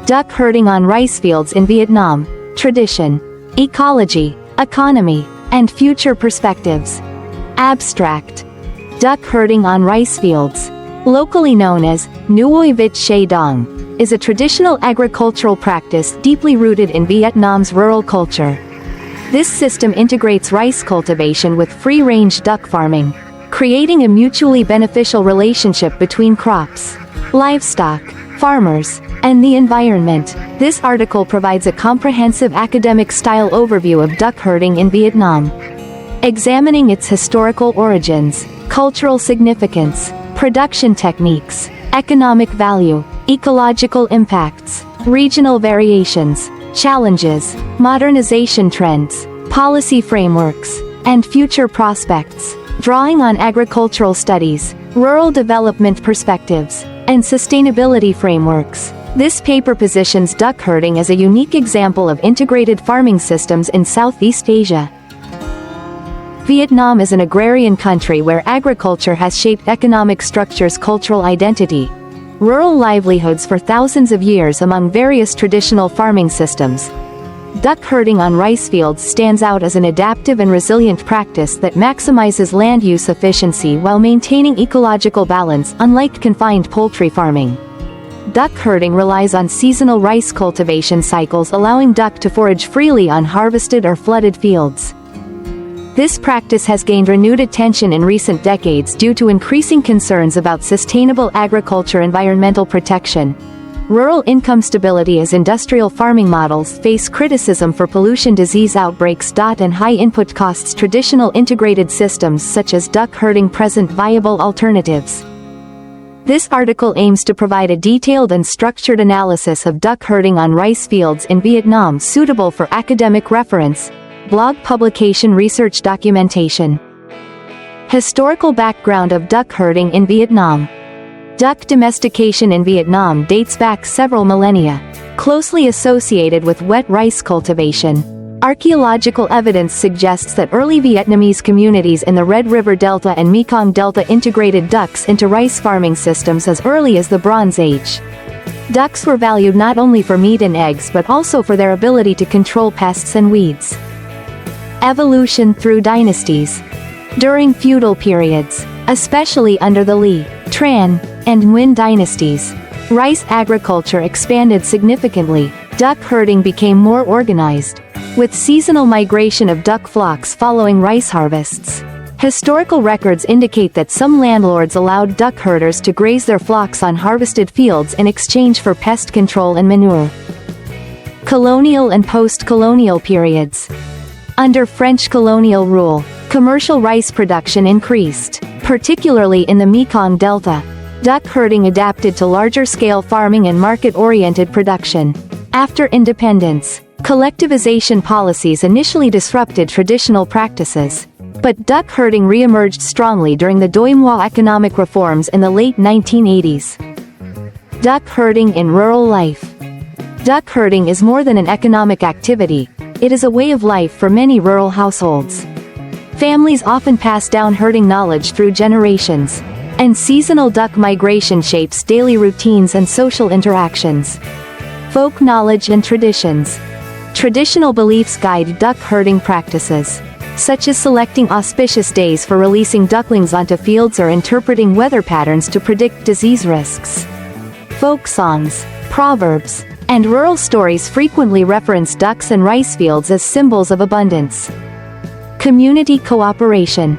Duck herding on rice fields in Vietnam. Tradition, ecology, economy, and future perspectives. Abstract. Duck herding on rice fields, locally known as Nuoi Vich Che Dong, is a traditional agricultural practice deeply rooted in Vietnam's rural culture. This system integrates rice cultivation with free-range duck farming, creating a mutually beneficial relationship between crops, livestock, farmers, and the environment. This article provides a comprehensive academic-style overview of duck herding in Vietnam, examining its historical origins, cultural significance, production techniques, economic value, ecological impacts, regional variations, challenges, modernization trends, policy frameworks, and future prospects. Drawing on agricultural studies, rural development perspectives, and sustainability frameworks. This paper positions duck herding as a unique example of integrated farming systems in Southeast Asia. Vietnam is an agrarian country where agriculture has shaped economic structure's cultural identity. Rural livelihoods for thousands of years among various traditional farming systems. Duck herding on rice fields stands out as an adaptive and resilient practice that maximizes land use efficiency while maintaining ecological balance, unlike confined poultry farming. Duck herding relies on seasonal rice cultivation cycles, allowing duck to forage freely on harvested or flooded fields. This practice has gained renewed attention in recent decades due to increasing concerns about sustainable agriculture, environmental protection, rural income stability as industrial farming models face criticism for pollution, disease outbreaks, and high input costs. Traditional integrated systems such as duck herding present viable alternatives. This article aims to provide a detailed and structured analysis of duck herding on rice fields in Vietnam, suitable for academic reference, blog publication, research documentation. Historical background of duck herding in Vietnam. Duck domestication in Vietnam dates back several millennia, closely associated with wet rice cultivation. Archaeological evidence suggests that early Vietnamese communities in the Red River Delta and Mekong Delta integrated ducks into rice farming systems as early as the Bronze Age. Ducks were valued not only for meat and eggs but also for their ability to control pests and weeds. Evolution through dynasties. During feudal periods, especially under the Li, Tran, and Nguyen dynasties, rice agriculture expanded significantly. Duck herding became more organized, with seasonal migration of duck flocks following rice harvests. Historical records indicate that some landlords allowed duck herders to graze their flocks on harvested fields in exchange for pest control and manure. Colonial and post-colonial periods. Under French colonial rule, commercial rice production increased, particularly in the Mekong Delta. Duck herding adapted to larger-scale farming and market-oriented production. After independence, collectivization policies initially disrupted traditional practices, but duck herding re-emerged strongly during the Doi Moi economic reforms in the late 1980s. Duck herding in rural life. Duck herding is more than an economic activity. It is a way of life for many rural households. Families often pass down herding knowledge through generations, and seasonal duck migration shapes daily routines and social interactions. Folk knowledge and traditions. Traditional beliefs guide duck herding practices, such as selecting auspicious days for releasing ducklings onto fields or interpreting weather patterns to predict disease risks. Folk songs, proverbs, and rural stories frequently reference ducks and rice fields as symbols of abundance. Community cooperation.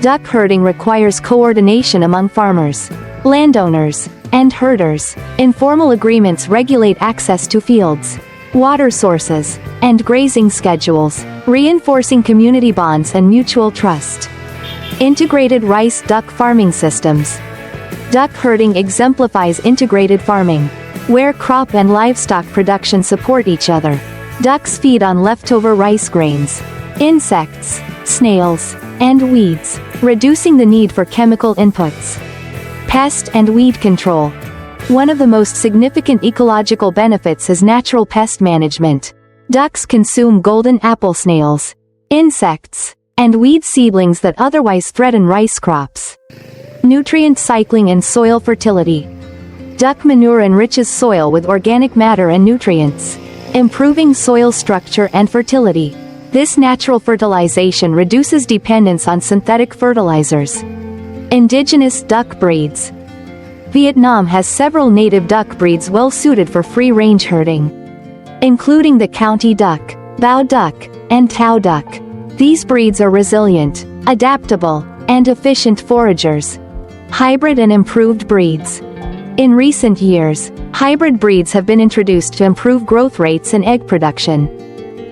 Duck herding requires coordination among farmers, landowners, and herders. Informal agreements regulate access to fields, water sources, and grazing schedules, reinforcing community bonds and mutual trust. Integrated rice duck farming systems. Duck herding exemplifies integrated farming, where crop and livestock production support each other. Ducks feed on leftover rice grains, insects, snails, and weeds, reducing the need for chemical inputs. Pest and weed control. One of the most significant ecological benefits is natural pest management. Ducks consume golden apple snails, insects, and weed seedlings that otherwise threaten rice crops. Nutrient cycling and soil fertility. Duck manure enriches soil with organic matter and nutrients, improving soil structure and fertility. This natural fertilization reduces dependence on synthetic fertilizers. Indigenous duck breeds. Vietnam has several native duck breeds well suited for free-range herding, including the county duck, bao duck, and tao duck. These breeds are resilient, adaptable, and efficient foragers. Hybrid and improved breeds. In recent years, hybrid breeds have been introduced to improve growth rates and egg production.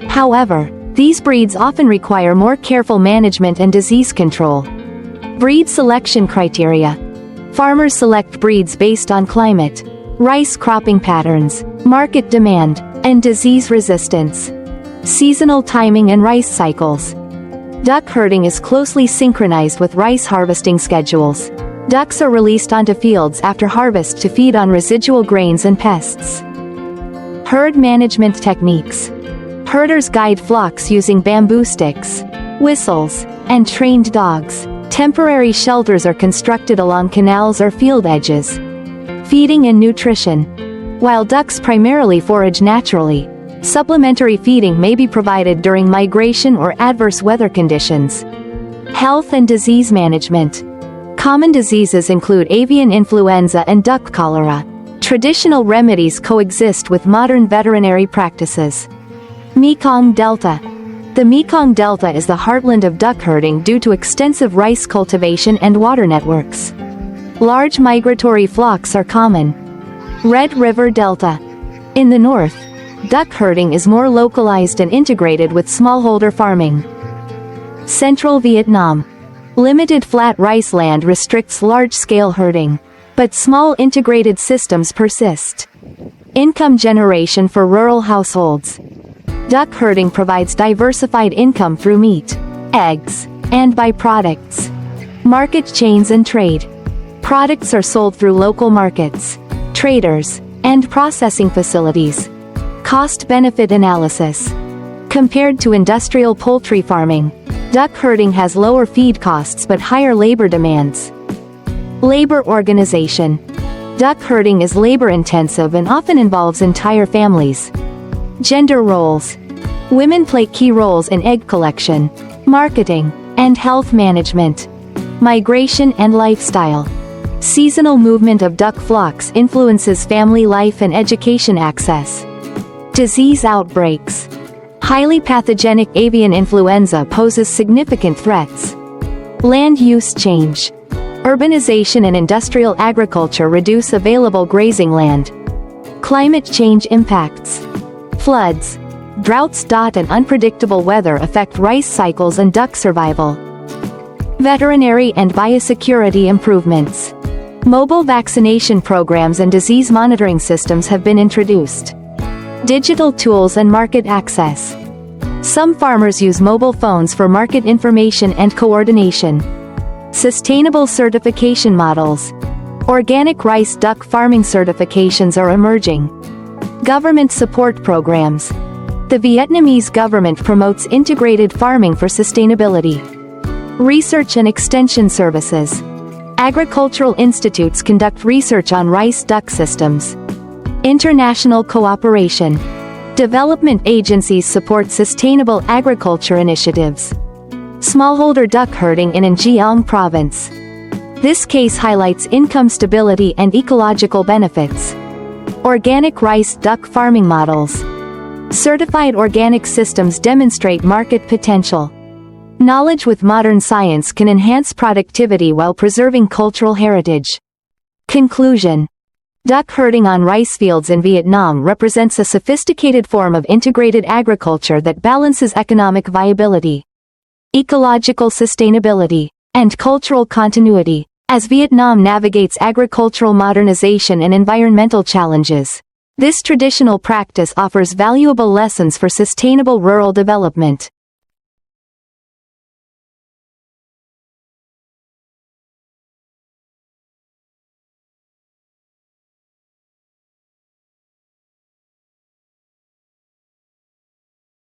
However, these breeds often require more careful management and disease control. Breed selection criteria. Farmers select breeds based on climate, rice cropping patterns, market demand, and disease resistance. Seasonal timing and rice cycles. Duck herding is closely synchronized with rice harvesting schedules. Ducks are released onto fields after harvest to feed on residual grains and pests. Herd management techniques. Herders guide flocks using bamboo sticks, whistles, and trained dogs. Temporary shelters are constructed along canals or field edges. Feeding and nutrition. While ducks primarily forage naturally, supplementary feeding may be provided during migration or adverse weather conditions. Health and disease management. Common diseases include avian influenza and duck cholera. Traditional remedies coexist with modern veterinary practices. Mekong Delta. The Mekong Delta is the heartland of duck herding due to extensive rice cultivation and water networks. Large migratory flocks are common. Red River Delta. In the north, duck herding is more localized and integrated with smallholder farming. Central Vietnam. Limited flat rice land restricts large-scale herding, but small integrated systems persist. Income generation for rural households. Duck herding provides diversified income through meat, eggs, and byproducts. Market chains and trade. Products are sold through local markets, traders, and processing facilities. Cost-benefit analysis. Compared to industrial poultry farming, duck herding has lower feed costs but higher labor demands. Labor organization. Duck herding is labor-intensive and often involves entire families. Gender roles. Women play key roles in egg collection, marketing, and health management. Migration and lifestyle. Seasonal movement of duck flocks influences family life and education access. Disease outbreaks. Highly pathogenic avian influenza poses significant threats. Land use change. Urbanization and industrial agriculture reduce available grazing land. Climate change impacts. Floods, droughts, and unpredictable weather affect rice cycles and duck survival. Veterinary and biosecurity improvements. Mobile vaccination programs and disease monitoring systems have been introduced. Digital tools and market access. Some farmers use mobile phones for market information and coordination. Sustainable certification models. Organic rice duck farming certifications are emerging. Government support programs. The Vietnamese government promotes integrated farming for sustainability. Research and extension services. Agricultural institutes conduct research on rice duck systems. International cooperation. Development agencies support sustainable agriculture initiatives. Smallholder duck herding in Giang province. This case highlights income stability and ecological benefits. Organic rice duck farming models. Certified organic systems demonstrate market potential. Knowledge with modern science can enhance productivity while preserving cultural heritage. Conclusion. Duck herding on rice fields in Vietnam represents a sophisticated form of integrated agriculture that balances economic viability, ecological sustainability, and cultural continuity. As Vietnam navigates agricultural modernization and environmental challenges, this traditional practice offers valuable lessons for sustainable rural development.